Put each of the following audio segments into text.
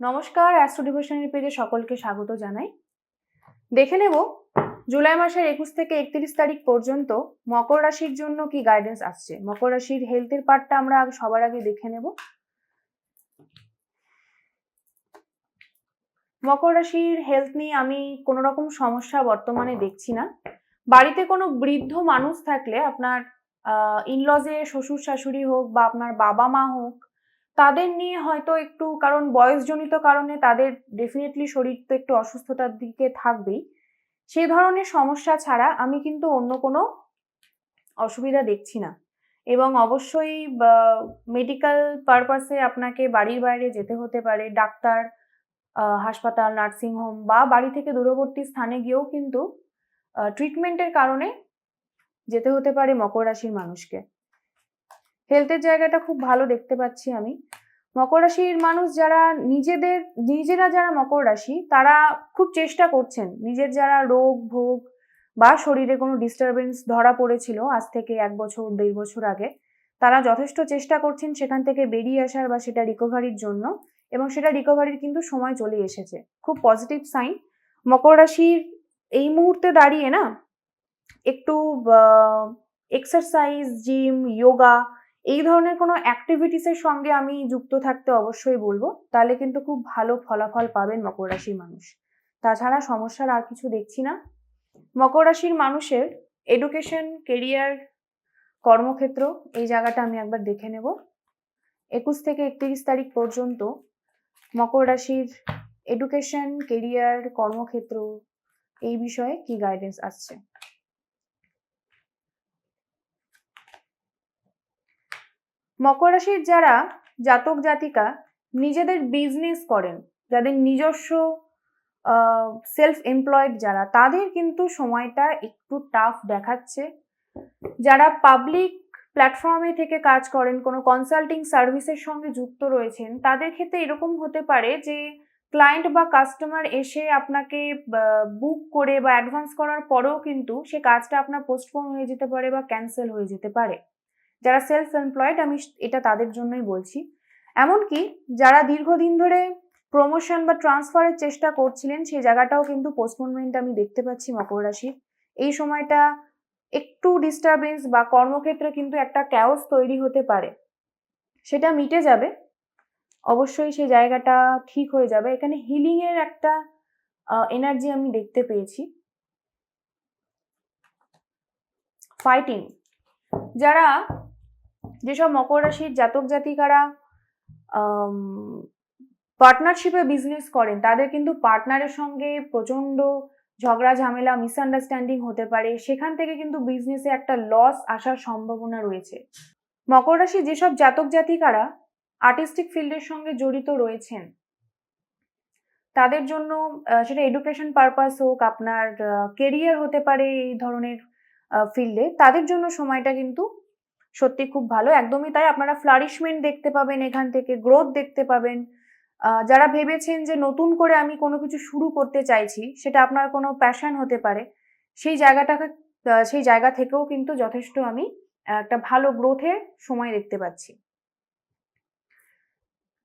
নমস্কার, astro devotional পেজে সকলকে স্বাগত জানাই। দেখে নেব জুলাই মাসের 21 থেকে 31 তারিখ পর্যন্ত মকর রাশির জন্য কি গাইডেন্স আসছে। মকর রাশির হেলথের পার্টটা আমরা সবার আগে দেখে নেব। মকর রাশির হেলথ নিয়ে আমি কোনো রকম সমস্যা বর্তমানে দেখছি না। বাড়িতে কোনো বৃদ্ধ মানুষ থাকলে আপনার ইনলজে শ্বশুর শাশুড়ি হোক বা আপনার বাবা মা হোক, তাদের নিয়ে হয়তো একটু, কারণ বয়সজনিত কারণে তাদের ডেফিনেটলি শরীর তো একটু অসুস্থতার দিকে থাকবেই। সেই ধরনের সমস্যা ছাড়া আমি কিন্তু অন্য কোনো অসুবিধা দেখছি না। এবং অবশ্যই মেডিকেল পারপাসে আপনাকে বাড়ির বাইরে যেতে হতে পারে, ডাক্তার, হাসপাতাল, নার্সিংহোম বা বাড়ি থেকে দূরবর্তী স্থানে গিয়েও কিন্তু ট্রিটমেন্টের কারণে যেতে হতে পারে মকর রাশির মানুষকে। হেলথের জায়গাটা খুব ভালো দেখতে পাচ্ছি আমি। মকর রাশির মানুষ যারা নিজেরা যারা মকর রাশি, তারা খুব চেষ্টা করছেন নিজের যারা রোগ ভোগ বা শরীরে কোনো ডিস্টারবেন্স ধরা পড়েছিল আজ থেকে 1 বছর 1.5 বছর আগে, তারা যথেষ্ট চেষ্টা করছেন সেখান থেকে বেরিয়ে আসার বা সেটা রিকভারির জন্য, এবং সেটা রিকভারির কিন্তু সময় চলে এসেছে। খুব পজিটিভ সাইন। মকর রাশির এই মুহূর্তে দাঁড়িয়ে না একটু এক্সারসাইজ, জিম, যোগা এই ধরনের কোনো অ্যাক্টিভিটিসের সঙ্গে আমি যুক্ত থাকতে অবশ্যই বলবো। তাহলে কিন্তু খুব ভালো ফলাফল পাবেন মকর রাশির মানুষ। তাছাড়া সমস্যার আর কিছু দেখছি না। মকর রাশির মানুষের এডুকেশন, কেরিয়ার, কর্মক্ষেত্র এই জায়গাটা আমি একবার দেখে নেব। 21 থেকে 31 তারিখ পর্যন্ত মকর রাশির এডুকেশন, কেরিয়ার, কর্মক্ষেত্র এই বিষয়ে কি গাইডেন্স আসছে। মকর রাশির যারা জাতক জাতিকা নিজেদের বিজনেস করেন, যাদের নিজস্ব সেলফ এমপ্লয়েড যারা, তাদের কিন্তু সময়টা একটু টাফ দেখাচ্ছে। যারা পাবলিক প্ল্যাটফর্মে থেকে কাজ করেন, কোনো কনসাল্টিং সার্ভিসের সঙ্গে যুক্ত রয়েছেন, তাদের ক্ষেত্রে এরকম হতে পারে যে ক্লায়েন্ট বা কাস্টমার এসে আপনাকে বুক করে বা অ্যাডভান্স করার পরেও কিন্তু সে কাজটা আপনার পোস্টপোন হয়ে যেতে পারে বা ক্যান্সেল হয়ে যেতে পারে। যারা সেলফ এমপ্লয়েড, আমি এটা তাদের জন্যই বলছি। এমনকি যারা দীর্ঘদিন ধরে প্রমোশন বা ট্রান্সফারের চেষ্টা করছিলেন, সেই জায়গাটাও কিন্তু পোস্টপোনমেন্ট আমি দেখতে পাচ্ছি মকর রাশির। এই সময়টা একটু ডিস্টারবেন্স বা কর্মক্ষেত্রে কিন্তু একটা ক্যাওস তৈরি হতে পারে, সেটা মিটে যাবে অবশ্যই, সেই জায়গাটা ঠিক হয়ে যাবে। এখানে হিলিং এর একটা এনার্জি আমি দেখতে পেয়েছি। ফাইটিং, যারা যেসব মকর রাশির জাতক জাতিকারা পার্টনারশিপে বিজনেস করেন, তাদের কিন্তু পার্টনারের সঙ্গে প্রচন্ড ঝগড়া ঝামেলা, মিসআন্ডারস্ট্যান্ডিং হতে পারে। সেখান থেকে কিন্তু বিজনেসে একটা লস আসার সম্ভাবনা রয়েছে। মকর রাশি যেসব জাতক জাতিকারা আর্টিস্টিক ফিল্ডের সঙ্গে জড়িত রয়েছেন, তাদের জন্য সেটা এডুকেশন পারপাস হোক, আপনার কেরিয়ার হতে পারে এই ধরনের ফিল্ডে, তাদের জন্য সময়টা কিন্তু সত্যি খুব ভালো। একদমই তাই, আপনারা ফ্লারিশমেন্ট দেখতে পাবেন, এখান থেকে গ্রোথ দেখতে পাবেন। যারা ভেবেছেন যে নতুন করে আমি কোনো কিছু শুরু করতে চাইছি, সেটা আপনার কোনো প্যাশন হতে পারে, সেই জায়গা থেকেও কিন্তু যথেষ্ট আমি একটা ভালো গ্রোথের সময় দেখতে পাচ্ছি।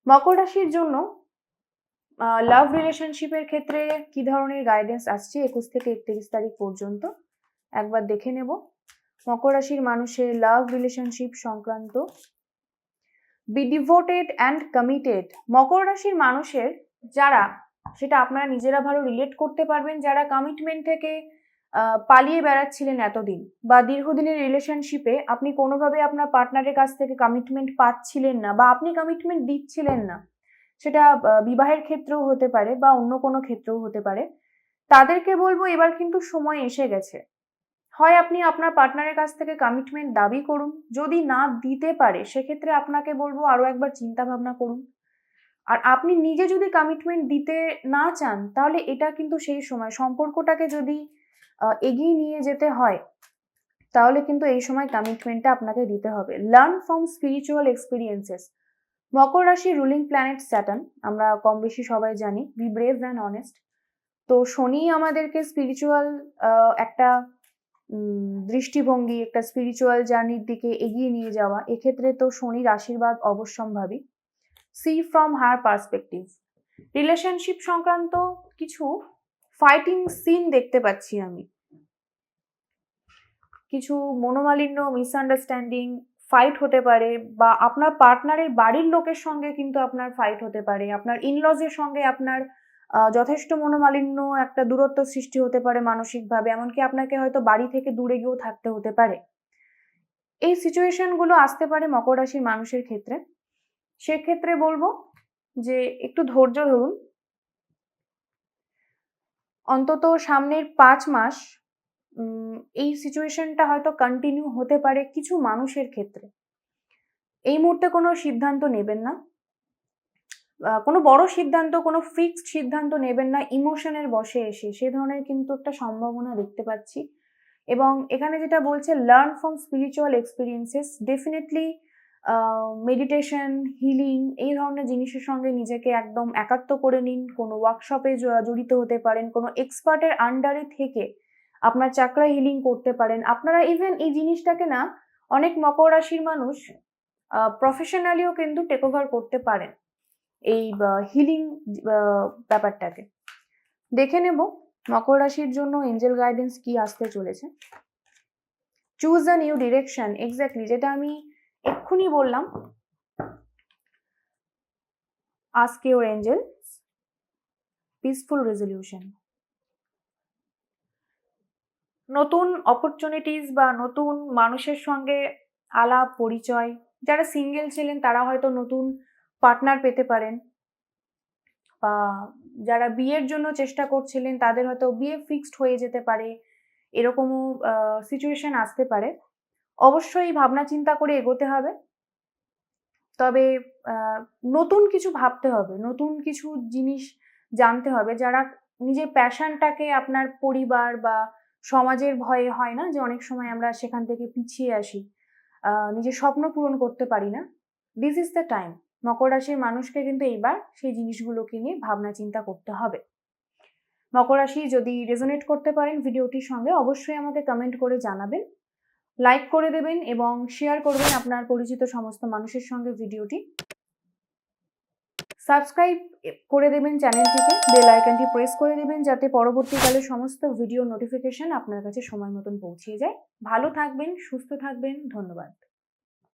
মকর রাশির জন্য লাভ রিলেশনশিপের ক্ষেত্রে কি ধরনের গাইডেন্স আসছে 21 থেকে 31 তারিখ পর্যন্ত একবার দেখে নেব। মকর রাশির মানুষের লাভ রিলেশনশিপ সংক্রান্ত। Be devoted and committed. মকর রাশির মানুষের যারা, সেটা আপনারা নিজেরা ভালো রিলেট করতে পারবেন, যারা কমিটমেন্ট থেকে পালিয়ে বেড়াচ্ছিলেন এতদিন, বা দীর্ঘদিনের রিলেশনশিপে আপনি কোনোভাবে আপনার পার্টনারের কাছ থেকে কমিটমেন্ট পাচ্ছিলেন না বা আপনি কমিটমেন্ট দিচ্ছিলেন না, সেটা বিবাহের ক্ষেত্রেও হতে পারে বা অন্য কোনো ক্ষেত্রেও হতে পারে, তাদেরকে বলবো এবার কিন্তু সময় এসে গেছে। হয় আপনি আপনার পার্টনারের কাছ থেকে কমিটমেন্ট দাবি করুন, যদি না দিতে পারে সেক্ষেত্রে আপনাকে বলবো আরো একবার চিন্তা ভাবনা করুন। আর আপনি নিজে যদি কমিটমেন্ট দিতে না চান, তাহলে এটা কিন্তু সেই সময় সম্পর্কটাকে যদি এগিয়ে নিয়ে যেতে হয়, তাহলে কিন্তু এই সময় কমিটমেন্টটা আপনাকে দিতে হবে। Learn from spiritual experiences. মকর রাশি রুলিং প্ল্যানেট স্যাটার্ন, আমরা কম বেশি সবাই জানি, বি ব্রেভ অ্যান্ড অনেস্ট। তো শনি আমাদেরকে স্পিরিচুয়াল একটা দৃষ্টিভঙ্গি, একটা স্পিরিচুয়াল জার্নির দিকে এগিয়ে নিয়ে যাওয়া, এক্ষেত্রে তো শনির আশীর্বাদ অবশ্যম্ভাবী। See from higher perspective. Relationship সংক্রান্ত কিছু ফাইটিং সিন দেখতে পাচ্ছি আমি, কিছু মনোমালিন্য, মিসআন্ডারস্ট্যান্ডিং, ফাইট হতে পারে, বা আপনার পার্টনারের বাড়ির লোকের সঙ্গে কিন্তু আপনার ফাইট হতে পারে, আপনার ইনলজের সঙ্গে আপনার যথেষ্ট মনোমালিন্য, একটা দূরত্ব সৃষ্টি হতে পারে মানসিকভাবে, এমনকি আপনাকে হয়তো বাড়ি থেকে দূরে গিয়েও থাকতে হতে পারে। এই সিচুয়েশনগুলো আসতে পারে মকর রাশির মানুষের ক্ষেত্রে। সেক্ষেত্রে বলবো যে একটু ধৈর্য ধরুন, অন্তত সামনের 5 মাস এই সিচুয়েশনটা হয়তো কন্টিনিউ হতে পারে কিছু মানুষের ক্ষেত্রে। এই মুহূর্তে কোনো সিদ্ধান্ত নেবেন না, কোনো বড় সিদ্ধান্ত, কোনো ফিক্সড সিদ্ধান্ত নেবেন না ইমোশনের বশে এসে, সে ধরনের কিন্তু একটা সম্ভাবনা দেখতে পাচ্ছি। এবং এখানে যেটা বলছে, learn from spiritual experiences, definitely meditation, healing এই ধরনের জিনিসের সঙ্গে নিজেকে একদম একাত্ম করে নিন। কোনো ওয়ার্কশপে জড়িত হতে পারেন, কোনো এক্সপার্টের আন্ডারে থেকে আপনার চাকরা হিলিং করতে পারেন। আপনারা ইভেন এই জিনিসটাকে না, অনেক মকর রাশির মানুষ প্রফেশনালিও কিন্তু টেক ওভার করতে পারেন এই হিলিং ব্যাপারটাকে। দেখে নেব মকর রাশির জন্য এঞ্জেল গাইডেন্স কি আসতে চলেছে। Choose a new direction, exactly যেটা আমি এক্ষুনি বললাম। Ask your angels peaceful resolution. নতুন অপরচুনিটিস বা নতুন মানুষের সঙ্গে আলাপ পরিচয়, যারা সিঙ্গেল ছিলেন তারা হয়তো নতুন পার্টনার পেতে পারেন, বা যারা বিয়ের জন্য চেষ্টা করছিলেন তাদের হয়তো বিয়ে ফিক্সড হয়ে যেতে পারে, এরকমও সিচুয়েশন আসতে পারে। অবশ্যই ভাবনা চিন্তা করে এগোতে হবে, তবে নতুন কিছু ভাবতে হবে, নতুন কিছু জিনিস জানতে হবে। যারা নিজের প্যাশনটাকে আপনার পরিবার বা সমাজের ভয়ে, হয় না যে অনেক সময় আমরা সেখান থেকে পিছিয়ে আসি, নিজের স্বপ্ন পূরণ করতে পারি না, দিস ইজ দ্য টাইম। মকর রাশির মানুষকে কিন্তু এইবার সেই জিনিসগুলোকে নিয়ে ভাবনা চিন্তা করতে হবে। মকর রাশি যদি রেজোনেট করতে পারেন ভিডিওটির সঙ্গে, অবশ্যই আমাকে কমেন্ট করে জানাবেন, লাইক করে দেবেন এবং শেয়ার করবেন আপনার পরিচিত সমস্ত মানুষের সঙ্গে ভিডিওটি। সাবস্ক্রাইব করে দেবেন চ্যানেলটিকে, বেল আইকনটি প্রেস করে দেবেন যাতে পরবর্তীকালে সমস্ত ভিডিও নোটিফিকেশন আপনার কাছে সময় মতন পৌঁছে যায়। ভালো থাকবেন, সুস্থ থাকবেন, ধন্যবাদ।